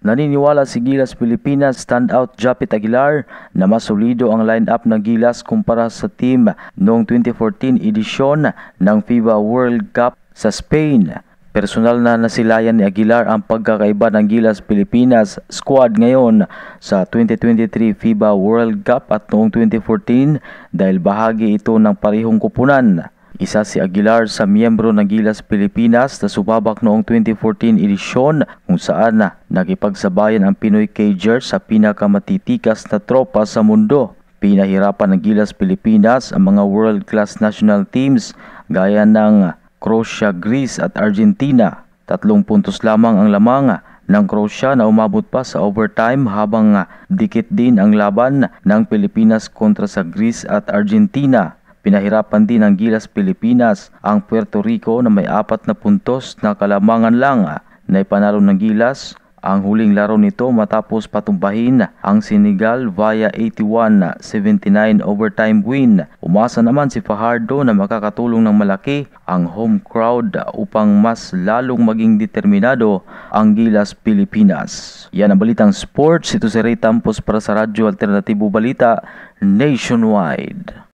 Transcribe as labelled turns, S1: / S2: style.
S1: Naniniwala si Gilas Pilipinas standout Japit Aguilar na mas solido ang lineup ng Gilas kumpara sa team noong 2014 edisyon ng FIBA World Cup sa Spain. Personal na nasilayan ni Aguilar ang pagkakaiba ng Gilas Pilipinas squad ngayon sa 2023 FIBA World Cup at noong 2014 dahil bahagi ito ng parehong kupunan. Isa si Aguilar sa miyembro ng Gilas Pilipinas na sumabak noong 2014 edisyon kung saan nakipagsabayan ang Pinoy Cagers sa pinakamatitikas na tropa sa mundo. Pinahirapan ng Gilas Pilipinas ang mga world-class national teams gaya ng Croatia, Greece at Argentina. 3 puntos lamang ang lamang ng Croatia na umabot pa sa overtime habang dikit din ang laban ng Pilipinas kontra sa Greece at Argentina. Pinahirapan din ng Gilas Pilipinas ang Puerto Rico na may 4 na puntos na kalamangan lang na ipanalo ng Gilas ang huling laro nito matapos patumbahin ang Senegal via 81-79 overtime win. Umasa naman si Fajardo na makakatulong ng malaki ang home crowd upang mas lalong maging determinado ang Gilas Pilipinas. Yan ang Balitang Sports. Ito si Ray Tampos para sa Radyo Alternatibo Balita Nationwide.